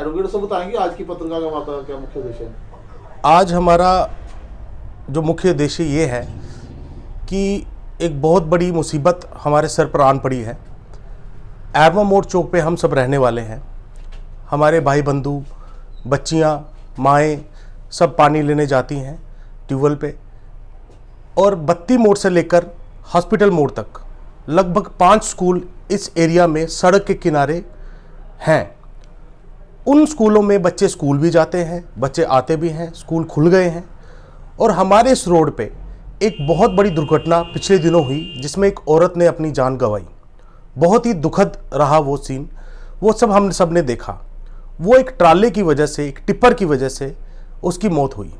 Advocate साहब बताएंगे आज की पत्रिका का वार्ता क्या मुख्य उद्देश्य है? आज हमारा जो मुख्य उद्देश्य ये है कि एक बहुत बड़ी मुसीबत हमारे सर पर आन पड़ी है। एरवा मोड़ चौक पे हम सब रहने वाले हैं। हमारे भाई बंधु, बच्चियां, माएँ सब पानी लेने जाती हैं ट्यूबवेल पे, और बत्ती मोड़ से लेकर हॉस्पिटल मोड़ तक लगभग 5 स्कूल इस एरिया में सड़क के किनारे हैं। उन स्कूलों में बच्चे स्कूल भी जाते हैं, बच्चे आते भी हैं, स्कूल खुल गए हैं। और हमारे इस रोड पे एक बहुत बड़ी दुर्घटना पिछले दिनों हुई जिसमें एक औरत ने अपनी जान गंवाई। बहुत ही दुखद रहा वो सीन, वो सब हम सब ने देखा। वो एक ट्राले की वजह से, एक टिप्पर की वजह से उसकी मौत हुई।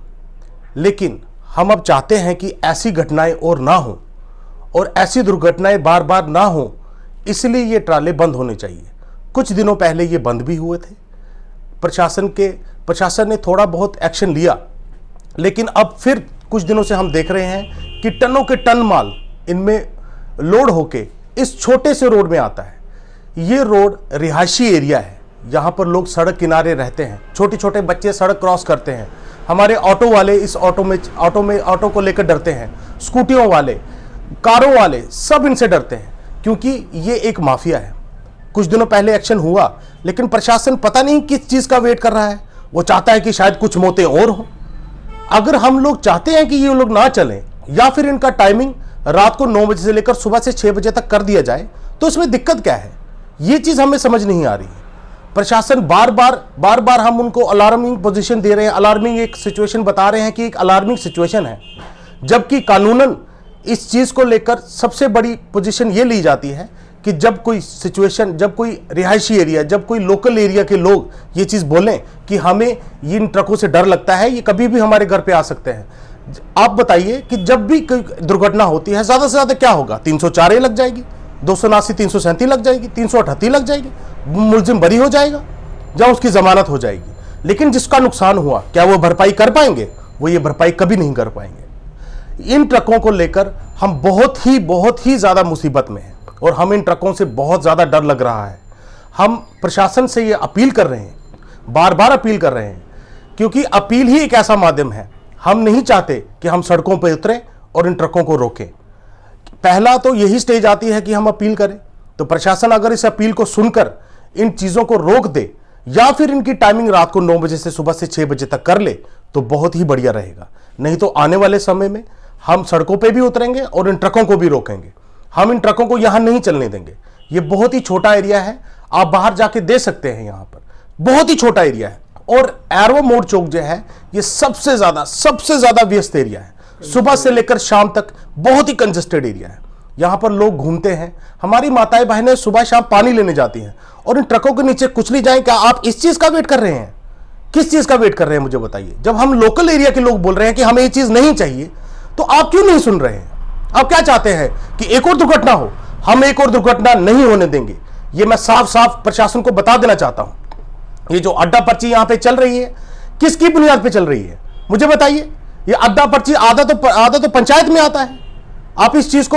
लेकिन हम अब चाहते हैं कि ऐसी घटनाएं और ना हो और ऐसी दुर्घटनाएं बार बार ना हो, इसलिए ये ट्राले बंद होने चाहिए। कुछ दिनों पहले ये बंद भी हुए थे। प्रशासन ने थोड़ा बहुत एक्शन लिया, लेकिन अब फिर कुछ दिनों से हम देख रहे हैं कि टनों के टन माल इनमें लोड होके इस छोटे से रोड में आता है। ये रोड रिहायशी एरिया है, यहाँ पर लोग सड़क किनारे रहते हैं, छोटे छोटे बच्चे सड़क क्रॉस करते हैं। हमारे ऑटो वाले इस ऑटो को लेकर डरते हैं, स्कूटियों वाले, कारों वाले सब इनसे डरते हैं, क्योंकि ये एक माफिया है। कुछ दिनों पहले एक्शन हुआ, लेकिन प्रशासन पता नहीं किस चीज का वेट कर रहा है। वो चाहता है कि शायद कुछ मौतें और हो। अगर हम लोग चाहते हैं कि ये लोग ना चलें, या फिर इनका टाइमिंग रात को 9 बजे से लेकर सुबह से 6 बजे तक कर दिया जाए, तो इसमें दिक्कत क्या है? ये चीज हमें समझ नहीं आ रही है। प्रशासन बार बार हम उनको अलार्मिंग पोजीशन दे रहे हैं, अलार्मिंग एक सिचुएशन बता रहे हैं कि एक अलार्मिंग सिचुएशन है, जबकि कानूनन इस चीज को लेकर सबसे बड़ी पोजीशन ये ली जाती है कि जब कोई सिचुएशन, जब कोई रिहायशी एरिया, जब कोई लोकल एरिया के लोग ये चीज बोलें कि हमें इन ट्रकों से डर लगता है, ये कभी भी हमारे घर पे आ सकते हैं। आप बताइए कि जब भी कोई दुर्घटना होती है, ज्यादा से ज्यादा क्या होगा? 304 लग जाएगी, 279, 337 लग जाएगी, 338 लग जाएगी, मुलजिम बरी हो जाएगा या उसकी जमानत हो जाएगी। लेकिन जिसका नुकसान हुआ, क्या वो भरपाई कर पाएंगे? वो ये भरपाई कभी नहीं कर पाएंगे। इन ट्रकों को लेकर हम बहुत ही ज्यादा मुसीबत में हैं और हम इन ट्रकों से बहुत ज्यादा डर लग रहा है। हम प्रशासन से ये अपील कर रहे हैं, बार बार अपील कर रहे हैं, क्योंकि अपील ही एक ऐसा माध्यम है। हम नहीं चाहते कि हम सड़कों पर उतरें और इन ट्रकों को रोकें। पहला तो यही स्टेज आती है कि हम अपील करें, तो प्रशासन अगर इस अपील को सुनकर इन चीजों को रोक दे, या फिर इनकी टाइमिंग रात को 9 बजे से सुबह से 6 बजे तक कर ले, तो बहुत ही बढ़िया रहेगा। नहीं तो आने वाले समय में हम सड़कों पे भी उतरेंगे और इन ट्रकों को भी रोकेंगे। हम इन ट्रकों को यहां नहीं चलने देंगे। ये बहुत ही छोटा एरिया है, आप बाहर जाके दे सकते हैं, यहां पर बहुत ही छोटा एरिया है। और एरवा मोड़ चौक जो है, ये सबसे ज्यादा व्यस्त एरिया है। सुबह से लेकर शाम तक बहुत ही कंजेस्टेड एरिया है। यहां पर लोग घूमते हैं, हमारी माताएं बहनें सुबह शाम पानी लेने जाती हैं और इन ट्रकों के नीचे कुचली जाएं। क्या आप इस चीज का वेट कर रहे हैं? किस चीज का वेट कर रहे हैं, मुझे बताइए। जब हम लोकल एरिया के लोग बोल रहे हैं कि हमें ये चीज नहीं चाहिए, तो आप क्यों नहीं सुन रहे हैं? आप क्या चाहते हैं कि एक और दुर्घटना हो? हम एक और दुर्घटना नहीं होने देंगे। ये मैं साफ साफ प्रशासन को बता देना चाहता हूं। ये जो अड्डा पर्ची यहां पे चल रही है, किसकी बुनियाद पे चल रही है, मुझे बताइए। ये अड्डा पर्ची आधा तो पंचायत में आता है। आप इस चीज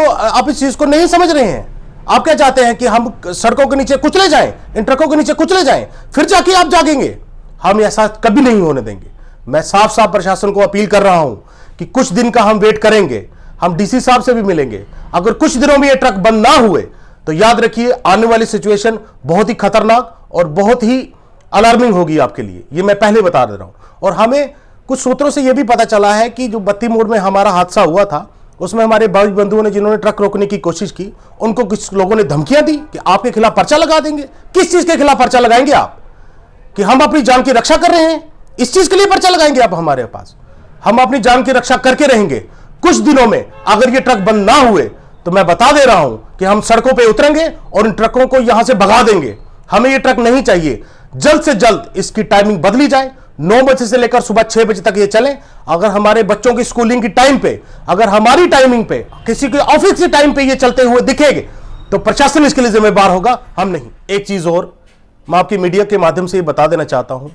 को नहीं समझ रहे हैं। आप क्या चाहते हैं कि हम सड़कों के नीचे कुचले जाएं, इन ट्रकों के नीचे कुचले जाएं, फिर जाके आप जागेंगे? हम ऐसा कभी नहीं होने देंगे। मैं साफ साफ प्रशासन को अपील कर रहा हूं कि कुछ दिन का हम वेट करेंगे। हम डीसी साहब से भी मिलेंगे। अगर कुछ दिनों में ये ट्रक बंद ना हुए, तो याद रखिए आने वाली सिचुएशन बहुत ही खतरनाक और बहुत ही अलार्मिंग होगी आपके लिए। ये मैं पहले बता दे रहा हूं। और हमें कुछ सूत्रों से यह भी पता चला है कि जो बत्ती मोड़ में हमारा हादसा हुआ था, उसमें हमारे भाई बंधुओं ने जिन्होंने ट्रक रोकने की कोशिश की, उनको कुछ लोगों ने धमकियां दी कि आपके खिलाफ पर्चा लगा देंगे। किस चीज के खिलाफ पर्चा लगाएंगे आप? कि हम अपनी जान की रक्षा कर रहे हैं, इस चीज के लिए पर्चा लगाएंगे आप हमारे पास? हम अपनी जान की रक्षा करके रहेंगे। कुछ दिनों में अगर ये ट्रक बंद ना हुए, तो मैं बता दे रहा हूं कि हम सड़कों पर उतरेंगे और इन ट्रकों को यहां से भगा देंगे। हमें ये ट्रक नहीं चाहिए। जल्द से जल्द इसकी टाइमिंग बदली जाए, 9 बजे से लेकर सुबह 6 बजे तक ये चले। अगर हमारे बच्चों की स्कूलिंग की टाइम पे, अगर हमारी टाइमिंग पे, किसी के ऑफिस की टाइम पे ये चलते हुए दिखेंगे, तो प्रशासन इसके लिए जिम्मेदार होगा, हम नहीं। एक चीज और मैं आपकी मीडिया के माध्यम से ये बता देना चाहता हूं,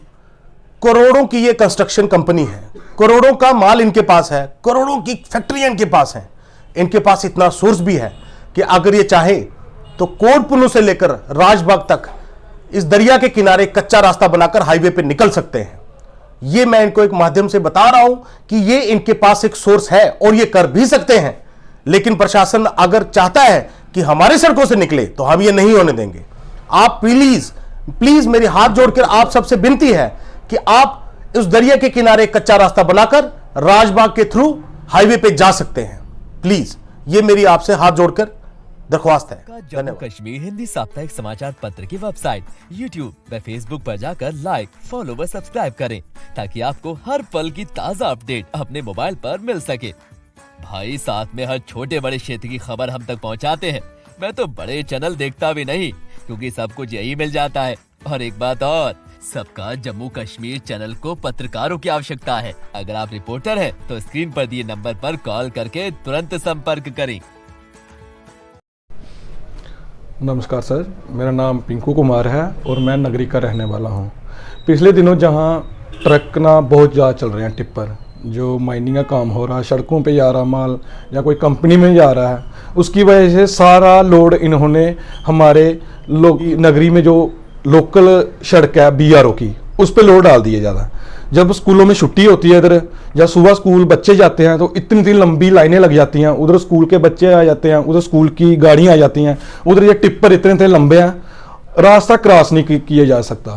करोड़ों की ये कंस्ट्रक्शन कंपनी है, करोड़ों का माल इनके पास है, करोड़ों की फैक्ट्रियां इनके पास हैं। इनके पास इतना सोर्स भी है कि अगर ये चाहे तो कोटपुनू से लेकर राजबाग तक इस दरिया के किनारे कच्चा रास्ता बनाकर हाईवे पे निकल सकते हैं। ये मैं इनको एक माध्यम से बता रहा हूं कि ये इनके पास एक सोर्स है और ये कर भी सकते हैं। लेकिन प्रशासन अगर चाहता है कि हमारी सड़कों से निकले तो हम ये नहीं होने देंगे। आप प्लीज प्लीज मेरी हाथ जोड़कर आप सबसे विनती है कि आप उस दरिया के किनारे कच्चा रास्ता बनाकर राजबाग के थ्रू हाईवे पे जा सकते हैं। प्लीज, ये मेरी आपसे हाथ जोड़कर दरख्वास्त है। जम्मू कश्मीर हिंदी साप्ताहिक समाचार पत्र की वेबसाइट, यूट्यूब व फेसबुक पर जाकर लाइक, फॉलो व सब्सक्राइब करें ताकि आपको हर पल की ताज़ा अपडेट अपने मोबाइल पर मिल सके। भाई, साथ में हर छोटे बड़े क्षेत्र की खबर हम तक पहुंचाते हैं। मैं तो बड़े चैनल देखता भी नहीं क्योंकि सब कुछ यही मिल जाता है। और एक बात और, सबका जम्मू कश्मीर चैनल को पत्रकारों की आवश्यकता है। अगर आप रिपोर्टर हैं तो स्क्रीन पर दिए नंबर पर कॉल करके तुरंत संपर्क करें। नमस्कार सर, मेरा नाम पिंकू कुमार है और मैं नगरी का रहने वाला हूं। पिछले दिनों जहां ट्रक ना बहुत ज़्यादा चल रहे हैं, टिप्पर जो माइनिंग का काम हो रहा है, सड़कों पे जा रहा माल या कोई कंपनी में जा रहा है, उसकी वजह से सारा लोड इन्होंने हमारे नगरी में जो लोकल सड़क है BRO की, उस पर लोड डाल दिए ज़्यादा। जब स्कूलों में छुट्टी होती है इधर, जब सुबह स्कूल बच्चे जाते हैं तो इतनी इतनी लंबी लाइनें लग जाती हैं। उधर स्कूल के बच्चे आ जाते हैं, उधर स्कूल की गाड़ियाँ आ जाती हैं, उधर ये टिप्पर इतने इतने लंबे हैं, रास्ता क्रॉस नहीं किया जा सकता।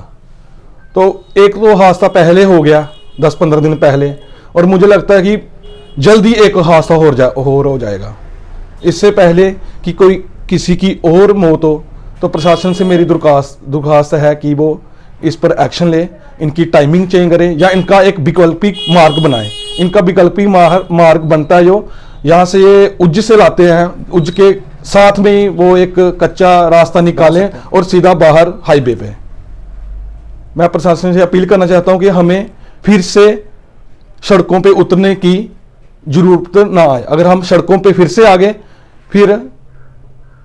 तो एक तो हादसा पहले हो गया 10-15 दिन पहले, और मुझे लगता है कि जल्दी एक हादसा हो जाएगा। इससे पहले कि कोई किसी की और मौत हो तो प्रशासन से मेरी दरख्वास्त है कि वो इस पर एक्शन ले, इनकी टाइमिंग चेंज करें या इनका एक वैकल्पिक मार्ग बनाएं। इनका वैकल्पिक मार्ग बनता है जो यहाँ से ये उज्ज से लाते हैं, उज्ज के साथ में ही वो एक कच्चा रास्ता निकालें और सीधा बाहर हाईवे पे। मैं प्रशासन से अपील करना चाहता हूँ कि हमें फिर से सड़कों पे उतरने की जरूरत ना आए। अगर हम सड़कों पे फिर से आ गए फिर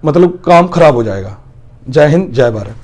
मतलब काम खराब हो जाएगा। जय हिंद, जय भारत।